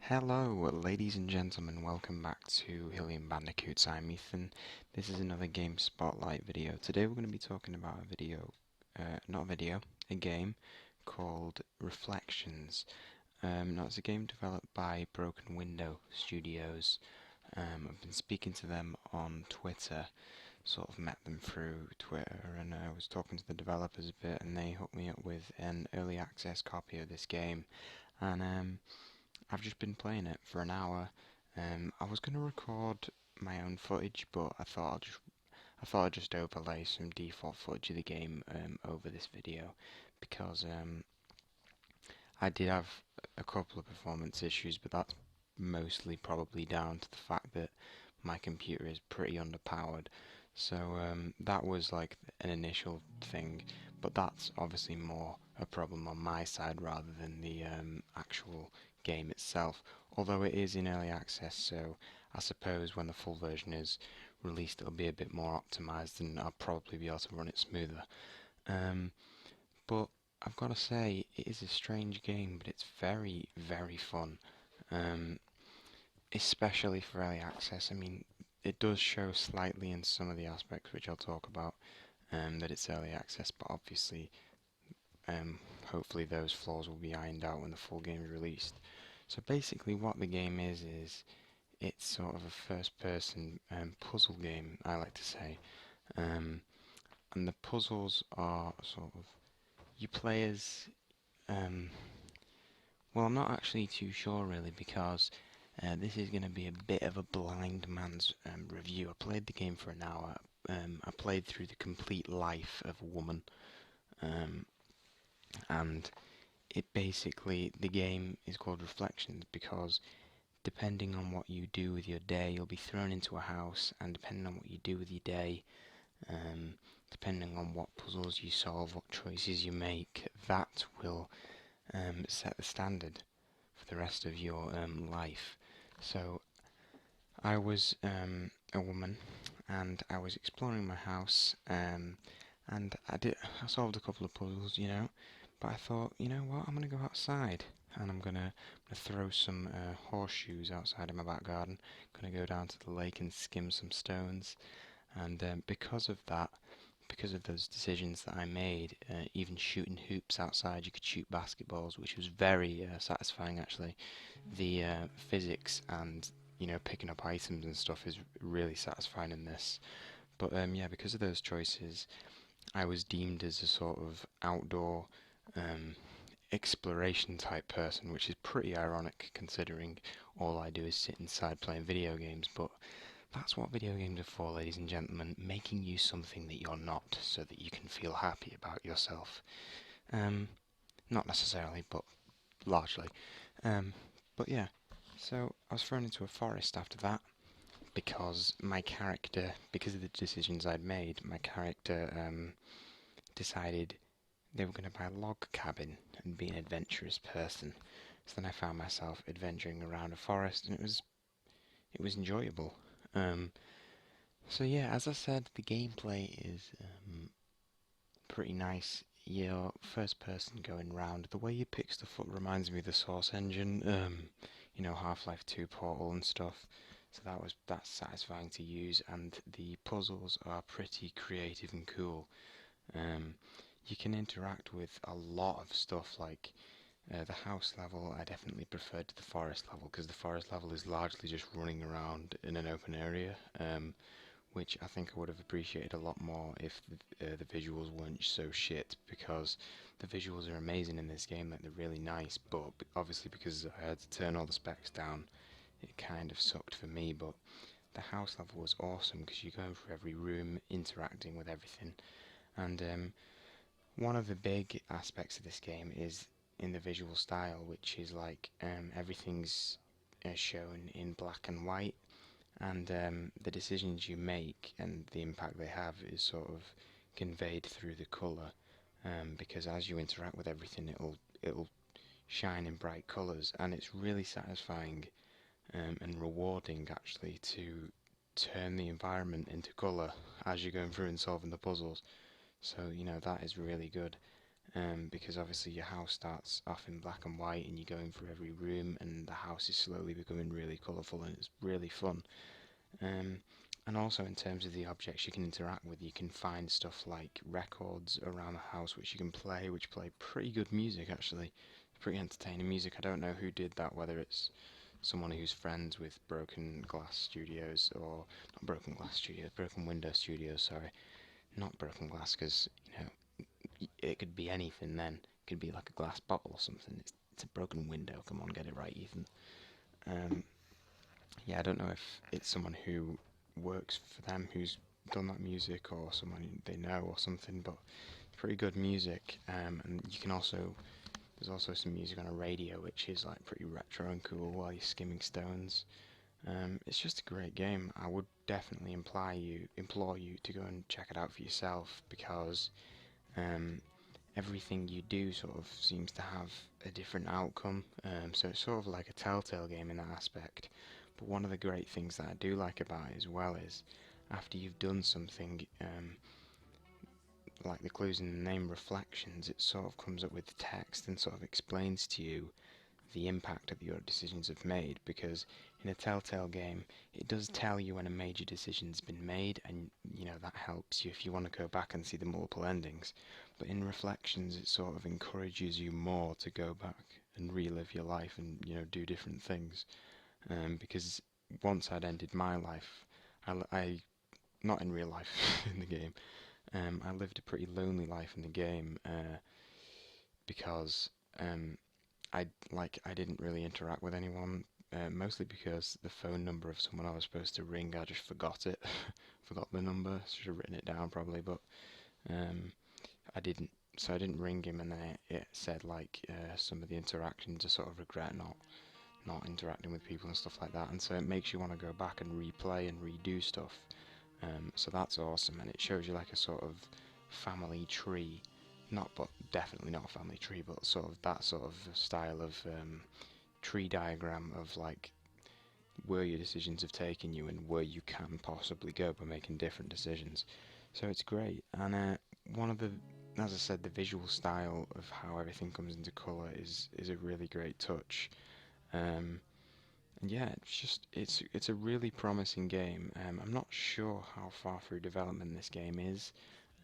Hello, ladies and gentlemen, welcome back to HylianBandicoots. I'm Ethan. This is another game spotlight video. Today we're going to be talking about a game called Reflections. Now it's a game developed by Broken Window Studios. I've been speaking to them on Twitter, sort of met them through Twitter, and I was talking to the developers a bit, and they hooked me up with an early access copy of this game. And I've just been playing it for an hour. I was going to record my own footage, but I thought I'd just overlay some default footage of the game over this video because I did have a couple of performance issues, but that's mostly probably down to the fact that my computer is pretty underpowered. So that was like an initial thing, but that's obviously more a problem on my side rather than the actual game itself. Although it is in early access, so I suppose when the full version is released, it'll be a bit more optimized and I'll probably be able to run it smoother. Um, but I've got to say, it is a strange game, but it's very, very fun. Um, Especially for early access. I mean, it does show slightly in some of the aspects which I'll talk about that it's early access, but obviously, hopefully those flaws will be ironed out when the full game is released. So basically, what the game is it's sort of a first-person puzzle game, I like to say, um, and the puzzles are sort of you play as well, I'm not actually too sure really because this is going to be a bit of a blind man's review. I played the game for an hour. I played through the complete life of a woman, um, and the game is called Reflections because depending on what you do with your day, you'll be thrown into a house, and depending on what you do with your day, depending on what puzzles you solve, what choices you make, that will set the standard for the rest of your life. So I was a woman, and I was exploring my house, and I solved a couple of puzzles, but I thought, you know what, I'm gonna go outside, and I'm gonna throw some horseshoes outside in my back garden. Gonna go down to the lake and skim some stones, and because of those decisions that I made, even shooting hoops outside, you could shoot basketballs, which was very satisfying actually. The physics and picking up items and stuff is really satisfying in this. But yeah, because of those choices, I was deemed as a sort of outdoor um, exploration type person, which is pretty ironic considering all I do is sit inside playing video games. But that's what video games are for, ladies and gentlemen, making you something that you're not so that you can feel happy about yourself. Um, Not necessarily, but largely. Um, but yeah, so I was thrown into a forest after that because of the decisions I'd made, my character decided they were going to buy a log cabin and be an adventurous person. So then I found myself adventuring around a forest, and it was enjoyable. Um, So yeah, as I said, the gameplay is pretty nice. You're first person going round. The way you pick stuff up reminds me of the Source engine, Half-Life 2 Portal and stuff. So that's satisfying to use, and the puzzles are pretty creative and cool. Um, you can interact with a lot of stuff like the house level. I definitely preferred to the forest level because the forest level is largely just running around in an open area. Which I think I would have appreciated a lot more if the visuals weren't so shit, because the visuals are amazing in this game, like they're really nice, but obviously because I had to turn all the specs down, it kind of sucked for me. But the house level was awesome because you're going through every room, interacting with everything, and one of the big aspects of this game is in the visual style, which is like everything's shown in black and white, and the decisions you make and the impact they have is sort of conveyed through the colour, because as you interact with everything, it'll shine in bright colours, and it's really satisfying and rewarding actually to turn the environment into colour as you're going through and solving the puzzles. So that is really good. because obviously your house starts off in black and white and you're going through every room and the house is slowly becoming really colourful and it's really fun. Um, and also in terms of the objects you can interact with, you can find stuff like records around the house which you can play, which play pretty good music actually. Pretty entertaining music. I don't know who did that, whether it's someone who's friends with Broken Glass Studios, or not Broken Glass Studios, Broken Window Studios, sorry. Not Broken Glass, because, it could be anything then. It could be like a glass bottle or something. It's a broken window. Come on, get it right, Ethan. Um, yeah, I don't know if it's someone who works for them who's done that music or someone they know or something, but pretty good music. And you can also there's also some music on a radio which is like pretty retro and cool while you're skimming stones. It's just a great game. I would definitely implore you to go and check it out for yourself because um, everything you do sort of seems to have a different outcome. So it's sort of like a telltale game in that aspect. But one of the great things that I do like about it as well is after you've done something, like the clues in the name reflections, it sort of comes up with text and sort of explains to you the impact that your decisions have made, because in a telltale game it does tell you when a major decision's been made, and that helps you if you want to go back and see the multiple endings. But in reflections it sort of encourages you more to go back and relive your life and do different things, because once I'd ended my life, I not in real life in the game, I lived a pretty lonely life in the game, because um, I didn't really interact with anyone, mostly because the phone number of someone I was supposed to ring, I just forgot it, forgot the number. Should have written it down probably, but um, I didn't. So I didn't ring him, and then it said like some of the interactions I sort of regret not interacting with people and stuff like that, and so it makes you want to go back and replay and redo stuff. So that's awesome, and it shows you like a sort of family tree, not but definitely not a family tree, but sort of that sort of style of tree diagram of like where your decisions have taken you and where you can possibly go by making different decisions. So it's great, and one of the, as I said, the visual style of how everything comes into colour is a really great touch. Um, and yeah, it's a really promising game. I'm not sure how far through development this game is.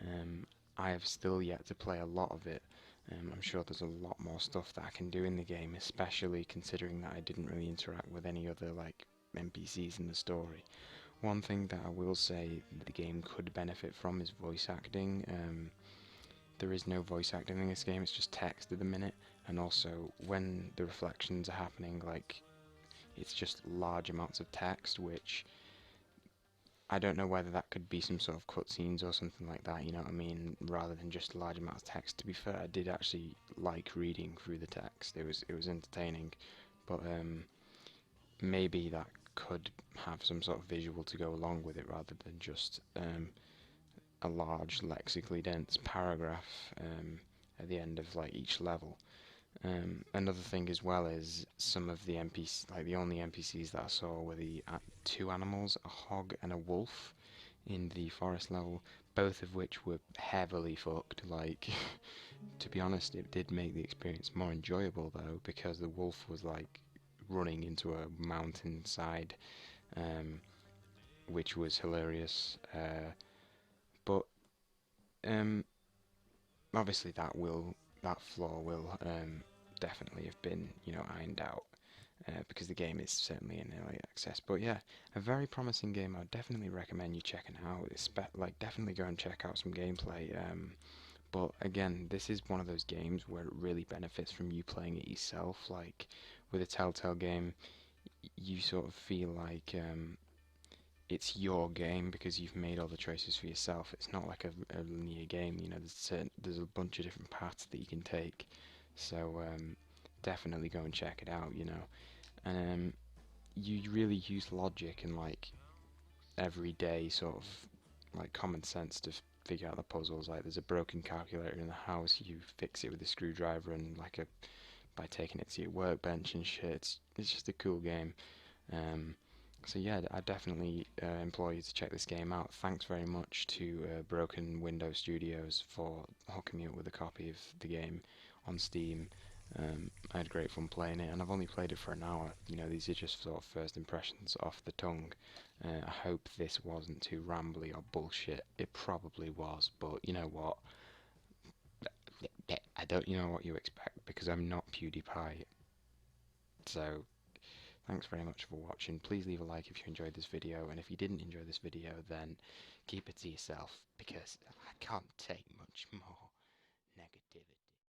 Um, I have still yet to play a lot of it. I'm sure there's a lot more stuff that I can do in the game, especially considering that I didn't really interact with any other like NPCs in the story. One thing that I will say that the game could benefit from is voice acting. There is no voice acting in this game; it's just text at the minute, and also when the reflections are happening, like it's just large amounts of text, which I don't know whether that could be some sort of cutscenes or something like that, you know what I mean, rather than just large amounts of text. To be fair, I did actually like reading through the text. It was entertaining, but maybe that could have some sort of visual to go along with it rather than just a large lexically dense paragraph at the end of like each level. Another thing as well is some of the NPCs, like the only NPCs that I saw were the two animals, a hog and a wolf, in the forest level, both of which were heavily fucked. Like, to be honest, it did make the experience more enjoyable though, because the wolf was like running into a mountainside, um, which was hilarious. But um, obviously that flaw will definitely have been ironed out, because the game is certainly in early access. But yeah, a very promising game. I would definitely recommend you checking out. Like definitely go and check out some gameplay. But again, this is one of those games where it really benefits from you playing it yourself. Like with a Telltale game, you sort of feel like it's your game because you've made all the choices for yourself. It's not like a linear game. There's a bunch of different paths that you can take. So definitely go and check it out. And you really use logic and like everyday sort of like common sense to figure out the puzzles. Like there's a broken calculator in the house, you fix it with a screwdriver and like a by taking it to your workbench and shit. It's just a cool game. Um, So yeah, I definitely implore you to check this game out. Thanks very much to Broken Window Studios for hooking me up with a copy of the game on Steam. I had great fun playing it, and I've only played it for an hour. You know, these are just sort of first impressions off the tongue. I hope this wasn't too rambly or bullshit. It probably was, but you know what? I don't know what you expect because I'm not PewDiePie. So thanks very much for watching. Please leave a like if you enjoyed this video, and if you didn't enjoy this video, then keep it to yourself because I can't take much more.